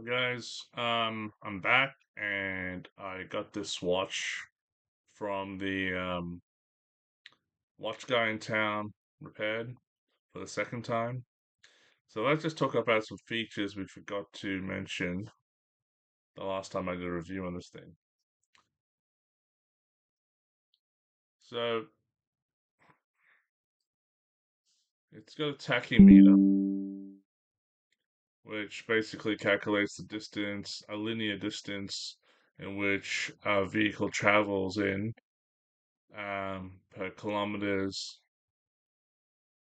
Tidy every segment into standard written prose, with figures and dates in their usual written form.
Hi guys, I'm back and I got this watch from the watch guy in town repaired for the second time. So let's just talk about some features we forgot to mention the last time I did a review on this thing. So it's got a tachymeter, which basically calculates the distance, a linear distance in which a vehicle travels in per kilometers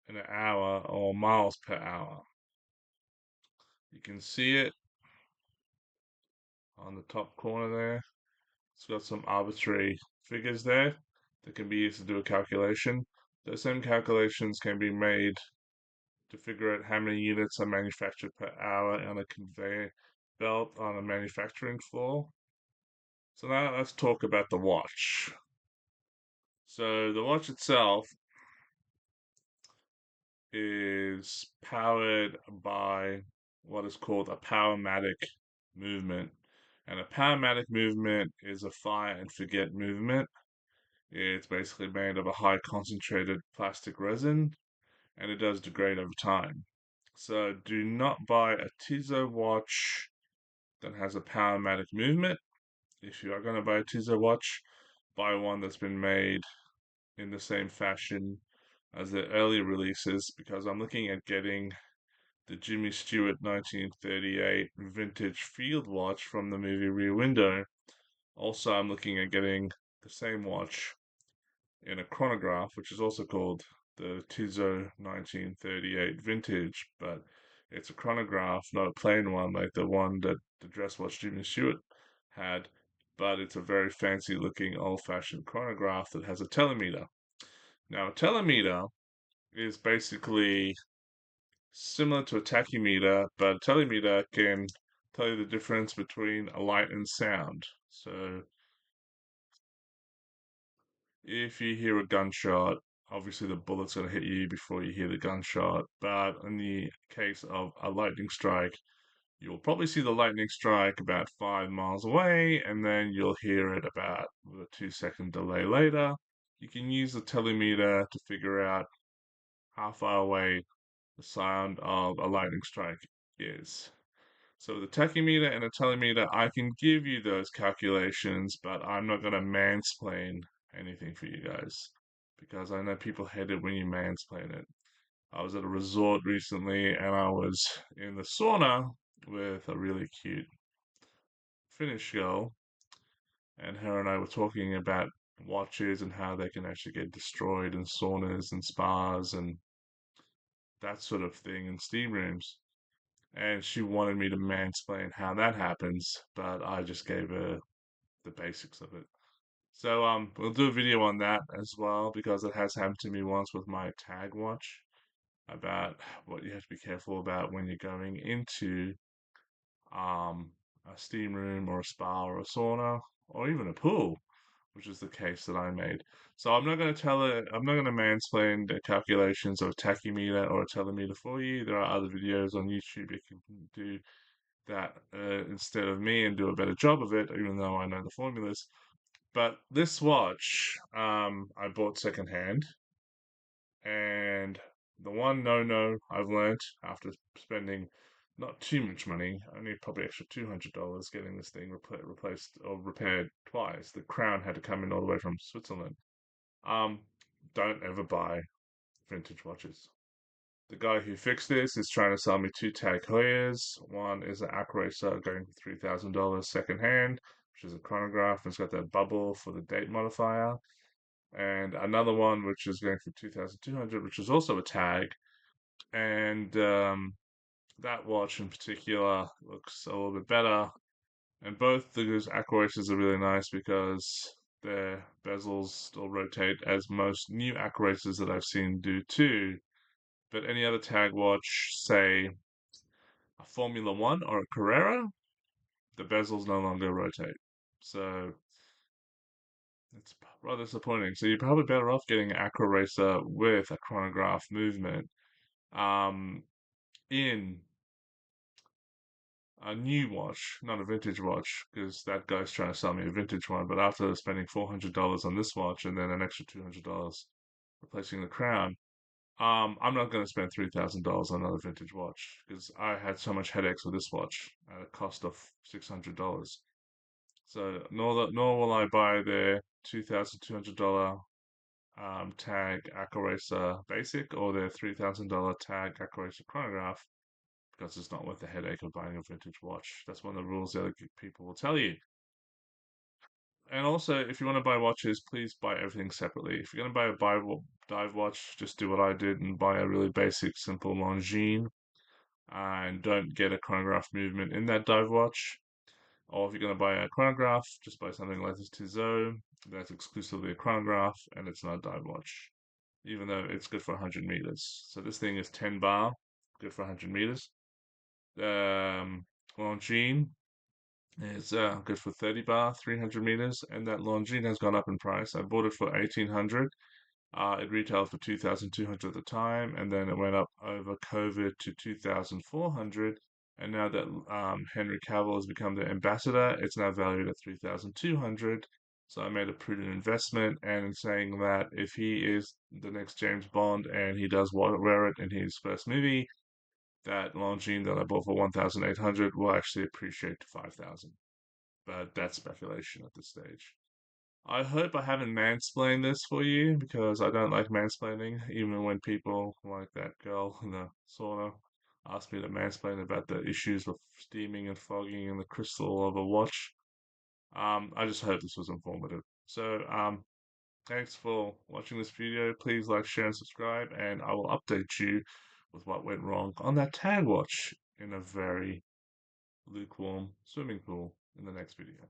in an hour or miles per hour. You can see it on the top corner there. It's got some arbitrary figures there that can be used to do a calculation. Those same calculations can be made to figure out how many units are manufactured per hour on a conveyor belt on a manufacturing floor. So now let's talk about the watch. So the watch itself is powered by what is called a powermatic movement. And a powermatic movement is a fire and forget movement. It's basically made of a high concentrated plastic resin and it does degrade over time. So do not buy a Tissot watch that has a powermatic movement. If you are going to buy a Tissot watch, buy one that's been made in the same fashion as the earlier releases because I'm looking at getting the Jimmy Stewart 1938 vintage field watch from the movie Rear Window. Also, I'm looking at getting the same watch in a chronograph, which is also called the Tissot 1938 vintage, but it's a chronograph, not a plain one like the one that the dress watch Jimmy Stewart had, but it's a very fancy looking old fashioned chronograph that has a telemeter. Now, a telemeter is basically similar to a tachymeter, but a telemeter can tell you the difference between a light and sound. So if you hear a gunshot, obviously the bullet's going to hit you before you hear the gunshot. But in the case of a lightning strike, you'll probably see the lightning strike about 5 miles away, and then you'll hear it about with a 2 second delay later. You can use the telemeter to figure out how far away the sound of a lightning strike is. So the tachymeter and the telemeter, I can give you those calculations, but I'm not going to mansplain anything for you guys because I know people hate it when you mansplain it. I was at a resort recently and I was in the sauna with a really cute Finnish girl, and her and I were talking about watches and how they can actually get destroyed in saunas and spas and that sort of thing in steam rooms. And she wanted me to mansplain how that happens, but I just gave her the basics of it. So we'll do a video on that as well because it has happened to me once with my tag watch about what you have to be careful about when you're going into um a steam room or a spa or a sauna or even a pool, which is the case that I made. So I'm not going to tell it, I'm not going to mansplain the calculations of a tachymeter or a telemeter for you. There are other videos on YouTube you can do that instead of me and do a better job of it, even though I know the formulas. But this watch, I bought secondhand, and the one no I've learnt after spending not too much money, only probably extra $200 getting this thing replaced or repaired twice. The crown had to come in all the way from Switzerland. Um, don't ever buy vintage watches. The guy who fixed this is trying to sell me two Tag Heuers. One is an Acuracer going for $3,000 second hand, which is a chronograph and it's got that bubble for the date modifier. And another one which is going for 2,200, which is also a Tag. And that watch in particular looks a little bit better. And both those Acuracers are really nice because their bezels still rotate as most new Acuracers that I've seen do too. But any other tag watch, say a Formula One or a Carrera, the bezels no longer rotate. So it's rather disappointing. So you're probably better off getting an Acro Racer with a chronograph movement um, in a new watch, not a vintage watch, because that guy's trying to sell me a vintage one. But after spending $400 on this watch and then an extra $200 replacing the crown, I'm not going to spend $3,000 on another vintage watch because I had so much headaches with this watch at a cost of $600. So nor will I buy their $2,200 tag Accuracer Basic or their $3,000 tag Accuracer Chronograph because it's not worth the headache of buying a vintage watch. That's one of the rules the other people will tell you. And also, if you want to buy watches, please buy everything separately. If you're going to buy a dive watch, just do what I did and buy a really basic, simple Longines and don't get a chronograph movement in that dive watch. Or if you're going to buy a chronograph, just buy something like this Tissot that's exclusively a chronograph and it's not a dive watch, even though it's good for 100 meters. So this thing is 10 bar, good for 100 meters. Um, Longines is good for 30 bar, 300 meters, and that Longines has gone up in price. I bought it for 1800. It retailed for 2,200 at the time, and then it went up over COVID to 2,400. And now that Henry Cavill has become the ambassador, it's now valued at 3,200. So I made a prudent investment, and in saying that if he is the next James Bond and he does wear it in his first movie, that Longines that I bought for 1,800 will actually appreciate to 5,000. But that's speculation at this stage. I hope I haven't mansplained this for you because I don't like mansplaining, even when people like that girl in the sauna asked me to mansplain about the issues with steaming and fogging and the crystal of a watch. I just hope this was informative. So, thanks for watching this video. Please like, share, and subscribe, and I will update you with what went wrong on that tag watch in a very lukewarm swimming pool in the next video.